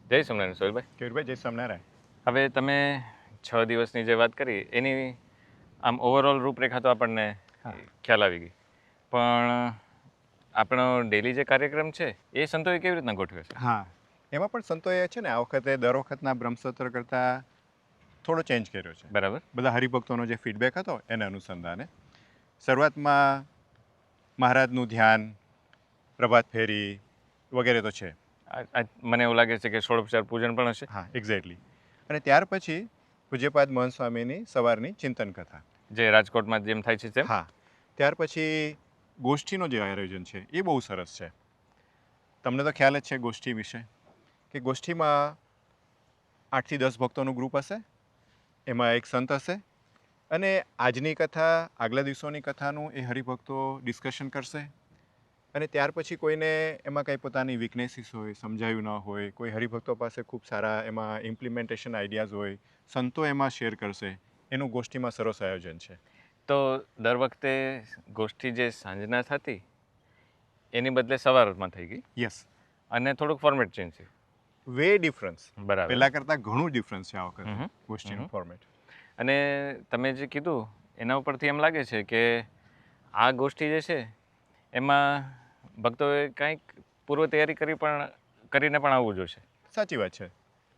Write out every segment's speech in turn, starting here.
જય સ્વામિનારાયણ સોહેલભાઈ. કેવીરભાઈ, જય સ્વામિનારાયણ. હવે તમે 6 દિવસની જે વાત કરી એની આમ ઓવરઓલ રૂપરેખા તો આપણને ખ્યાલ આવી ગઈ, પણ આપણો ડેલી જે કાર્યક્રમ છે એ સંતોએ કેવી રીતના ગોઠવ્યો છે? હા, એમાં પણ સંતોએ છે ને આ વખતે દર વખતના બ્રહ્મસત્ર કરતાં થોડો ચેન્જ કર્યો છે. બરાબર. બધા હરિભક્તોનો જે ફીડબેક હતો એને અનુસંધાને શરૂઆતમાં મહારાજનું ધ્યાન, પ્રભાત ફેરી વગેરે તો છે. મને એવું લાગે છે કે ષોડોપચાર પૂજન પણ હશે. હા, એક્ઝેક્ટલી. અને ત્યાર પછી પૂજ્યપાદ મહંત સ્વામીની સવારની ચિંતન કથા, જે રાજકોટમાં જેમ થાય છે તેમ. હા. ત્યાર પછી ગોષ્ઠીનો જે આયોજન છે એ બહુ સરસ છે. તમને તો ખ્યાલ જ છે ગોષ્ઠી વિશે, કે ગોષ્ઠીમાં 8 થી 10 ભક્તોનું ગ્રુપ હશે, એમાં એક સંત હશે, અને આજની કથા, આગલા દિવસોની કથાનું એ હરિભક્તો ડિસ્કશન કરશે. અને ત્યાર પછી કોઈને એમાં કંઈ પોતાની વીકનેસીસ હોય, સમજાયું ન હોય, કોઈ હરિભક્તો પાસે ખૂબ સારા એમાં ઇમ્પ્લિમેન્ટેશન આઈડિયાઝ હોય, સંતો એમાં શેર કરશે. એનું ગોષ્ઠીમાં સરસ આયોજન છે. તો દર વખતે ગોષ્ઠી જે સાંજના થતી એની બદલે સવારમાં થઈ ગઈ. યસ. અને થોડુંક ફોર્મેટ ચેન્જ છે. Way difference. બરાબર. પહેલાં કરતાં ઘણું ડિફરન્સ છે આ વખતે ગોષ્ઠીનું ફોર્મેટ. અને તમે જે કીધું એના ઉપરથી એમ લાગે છે કે આ ગોષ્ઠી જે છે એમાં ભક્તોએ કંઈક પૂર્વ તૈયારી કરીને પણ આવવું જોઈશે. સાચી વાત છે,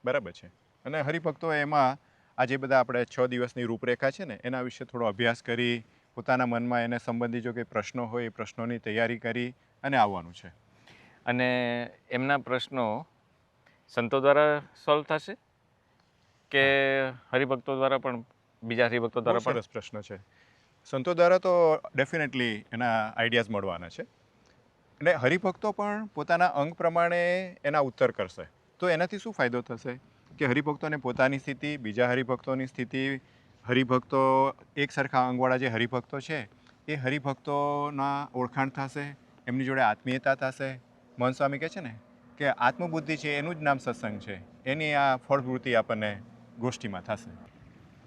બરાબર છે. અને હરિભક્તો એમાં આ જે બધા આપણે 6 દિવસની રૂપરેખા છે ને એના વિશે થોડો અભ્યાસ કરી, પોતાના મનમાં એને સંબંધી જો કંઈ પ્રશ્નો હોય એ પ્રશ્નોની તૈયારી કરી અને આવવાનું છે. અને એમના પ્રશ્નો સંતો દ્વારા સોલ્વ થશે કે હરિભક્તો દ્વારા પણ, બીજા હરિભક્તો દ્વારા પણ? સરસ પ્રશ્ન છે. સંતો દ્વારા તો ડેફિનેટલી એના આઈડિયાઝ મળવાના છે, અને હરિભક્તો પણ પોતાના અંગ પ્રમાણે એના ઉત્તર કરશે. તો એનાથી શું ફાયદો થશે કે હરિભક્તોને પોતાની સ્થિતિ, બીજા હરિભક્તોની સ્થિતિ, હરિભક્તો એક સરખા અંગવાળા જે હરિભક્તો છે એ હરિભક્તોના ઓળખાણ થશે, એમની જોડે આત્મીયતા થશે. મહંત સ્વામી કહે છે ને કે આત્મબુદ્ધિ છે એનું જ નામ સત્સંગ છે, એની આ ફળવૃત્તિ આપણને ગોષ્ઠીમાં થશે.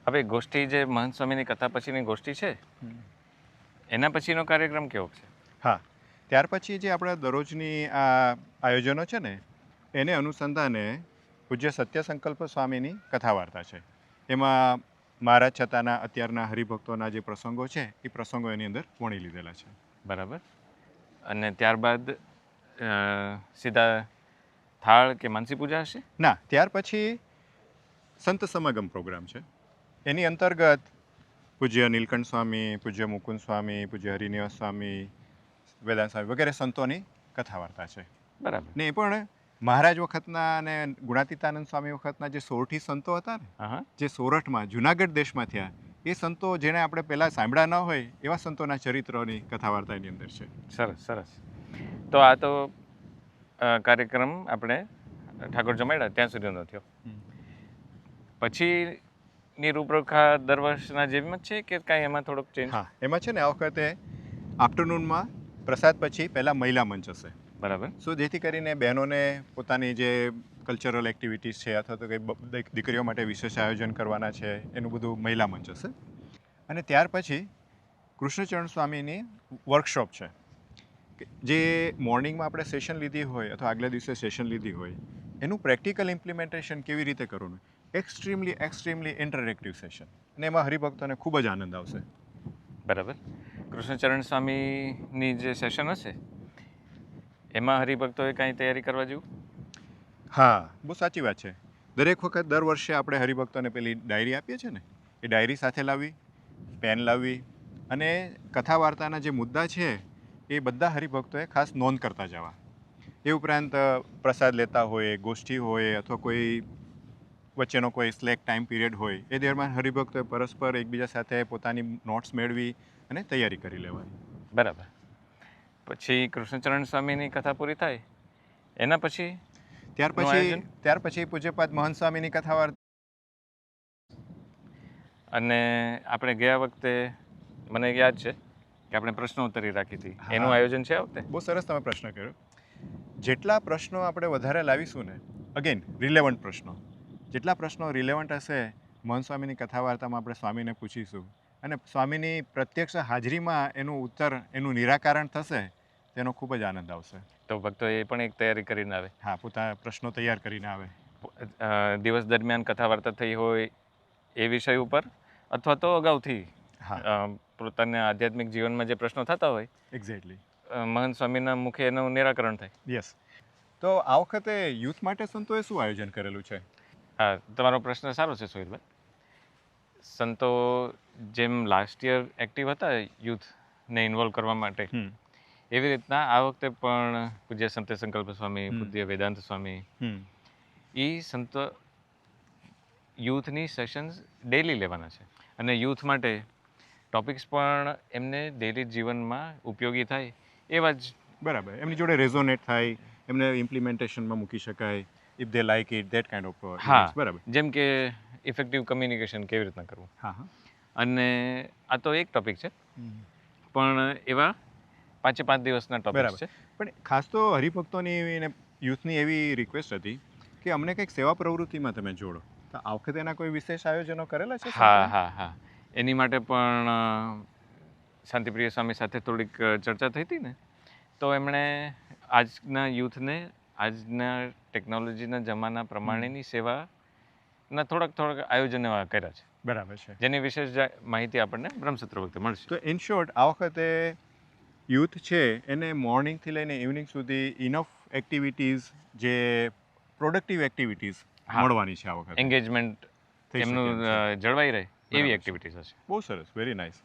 હવે ગોષ્ઠી જે મહંત સ્વામીની કથા પછીની ગોષ્ઠી છે એના પછીનો કાર્યક્રમ કેવો છે? હા, ત્યાર પછી જે આપણા દરરોજની આ આયોજનો છે ને એને અનુસંધાને પૂજ્ય સત્ય સંકલ્પ સ્વામીની કથા વાર્તા છે. એમાં મહારાજ છતાંના અત્યારના હરિભક્તોના જે પ્રસંગો છે એ પ્રસંગો એની અંદર વણી લીધેલા છે. બરાબર. અને ત્યારબાદ સીધા થાળ કે માનસી પૂજા હશે? ના, ત્યાર પછી સંત સમાગમ પ્રોગ્રામ છે. એની અંતર્ગત પૂજ્ય નીલકંઠ સ્વામી, પૂજ્ય મુકુંદ સ્વામી, પૂજ્ય હરિનિવાસ સ્વામી, વેદાંત સ્વામી વગેરે સંતોની કથા વાર્તા છે. બરાબર. ને એ પણ મહારાજ વખતના અને ગુણાતીતાનંદ સ્વામી વખતના જે સોરઠી સંતો હતા ને, જે સોરઠમાં જુનાગઢ દેશમાં થયા, એ સંતો જેને આપણે પહેલાં સાંભળ્યા ન હોય એવા સંતોના ચરિત્રોની કથા વાર્તા એની અંદર છે. સરસ સરસ. તો આ તો કાર્યક્રમ આપણે ઠાકોર જમાડ્યા ત્યાં સુધીનો થયો. પછીની રૂપરેખા દર વર્ષના જેમ જ છે કે કાંઈ એમાં થોડોક ચેન્જ? હા, એમાં છે ને આ વખતે આફ્ટરનૂનમાં પ્રસાદ પછી પહેલાં મહિલા મંચ હશે. બરાબર. સો જેથી કરીને બહેનોને પોતાની જે કલ્ચરલ એક્ટિવિટીઝ છે અથવા તો કંઈ દીકરીઓ માટે વિશેષ આયોજન કરવાના છે એનું બધું મહિલા મંચ હશે. અને ત્યાર પછી કૃષ્ણચરણ સ્વામીની વર્કશોપ છે, જે મોર્નિંગમાં આપણે સેશન લીધી હોય અથવા આગલા દિવસે સેશન લીધી હોય એનું પ્રેક્ટિકલ ઇમ્પ્લિમેન્ટેશન કેવી રીતે કરવું, એક્સ્ટ્રીમલી ઇન્ટરેક્ટિવ સેશન, અને એમાં હરિભક્તોને ખૂબ જ આનંદ આવશે. બરાબર. કૃષ્ણચરણ સ્વામીની જે સેશન હશે એમાં હરિભક્તોએ કાંઈ તૈયારી કરવા જેવું? હા, બહુ સાચી વાત છે. દરેક વખત દર વર્ષે આપણે હરિભક્તોને પેલી ડાયરી આપીએ છીએ ને, એ ડાયરી સાથે લાવવી, પેન લાવવી, અને કથા વાર્તાના જે મુદ્દા છે એ બધા હરિભક્તોએ ખાસ નોંધ કરતા જવા. એ ઉપરાંત પ્રસાદ લેતા હોય, ગોષ્ઠી હોય અથવા કોઈ વચ્ચેનો કોઈ સ્લેક ટાઈમ પીરિયડ હોય એ દરમિયાન હરિભક્તોએ પરસ્પર એકબીજા સાથે પોતાની નોટ્સ મેળવી અને તૈયારી કરી લેવાની. બરાબર. પછી કૃષ્ણચરણ સ્વામીની કથા પૂરી થાય એના પછી ત્યાર પછી પૂજ્યપાદ મહંત સ્વામીની કથા વાર્તા. અને આપણે ગયા વખતે મને યાદ છે કે આપણે પ્રશ્નોત્તરી રાખી હતી, એનું આયોજન છે આ વખતે? બહુ સરસ તમે પ્રશ્ન કર્યો. જેટલા પ્રશ્નો આપણે વધારે લાવીશું ને, અગેન રિલેવન્ટ પ્રશ્નો, જેટલા પ્રશ્નો રિલેવન્ટ હશે મહંત સ્વામીની કથા વાર્તામાં આપણે સ્વામીને પૂછીશું અને સ્વામીની પ્રત્યક્ષ હાજરીમાં એનું ઉત્તર, એનું નિરાકરણ થશે, તેનો ખૂબ જ આનંદ આવશે. તો ભક્તો એ પણ એક તૈયારી કરીને આવે? હા, પોતાના પ્રશ્નો તૈયાર કરીને આવે. દિવસ દરમિયાન કથા વાર્તા થઈ હોય એ વિષય ઉપર, અથવા તો અગાઉથી હા પોતાના આધ્યાત્મિક જીવનમાં જે પ્રશ્નો થતા હોય એક્ઝેક્ટલી મહંત સ્વામીના મુખે એનું નિરાકરણ થાય. યસ. તો આ વખતે યુથ માટે સંતોએ શું આયોજન કરેલું છે? હા, તમારો પ્રશ્ન સારો છે સોહિલભાઈ. સંતો જેમ લાસ્ટ યર એક્ટિવ હતા યુથને ઇન્વોલ્વ કરવા માટે, એવી રીતના આ વખતે પણ પૂજ્ય સંતે સંકલ્પ સ્વામી, પૂજ્ય વેદાંત સ્વામી, એ સંતો યુથની સેશન્સ ડેલી લેવાના છે. અને યુથ માટે ટોપિક્સ પણ એમને ડેલી જીવનમાં ઉપયોગી થાય એવા જ. બરાબર, એમની જોડે રેઝોનેટ થાય, એમને ઇમ્પ્લિમેન્ટેશનમાં મૂકી શકાય, if they like it that kind of. હા, બરાબર. જેમ કે ઇફેક્ટિવ કમ્યુનિકેશન કેવી રીતના કરવું. હા હા. અને આ તો એક ટોપિક છે, પણ એવા 5 દિવસના ટોપિક્સ બરાબર. છે. પણ ખાસ તો હરિભક્તોની અને યુથની એવી રિક્વેસ્ટ હતી કે અમને કંઈક સેવા પ્રવૃત્તિમાં તમે જોડો. તો આ વખતે એના કોઈ વિશેષ આયોજનો કરેલા છે? હા હા હા, એની માટે પણ શાંતિપ્રિય સ્વામી સાથે થોડીક ચર્ચા થઈ હતી ને, તો એમણે આજના યુથને આજના ટેકનોલોજીના જમાના પ્રમાણેની સેવાના થોડાક આયોજનો કર્યા છે. બરાબર છે. જેની વિશેષ માહિતી આપણને બ્રહ્મસત્ર વખતે મળશે. તો ઇન શોર્ટ આ વખતે યુથ છે એને મોર્નિંગથી લઈને ઇવનિંગ સુધી ઇનફ એક્ટિવિટીઝ, જે પ્રોડક્ટિવ એક્ટિવિટીઝ મળવાની છે આ વખતે. એન્ગેજમેન્ટ થઈ શકે એમનું એમ છે. જળવાઈ રહે બરાબર એવી છે. એક્ટિવિટીઝ હશે. બહુ સરસ, વેરી નાઇસ.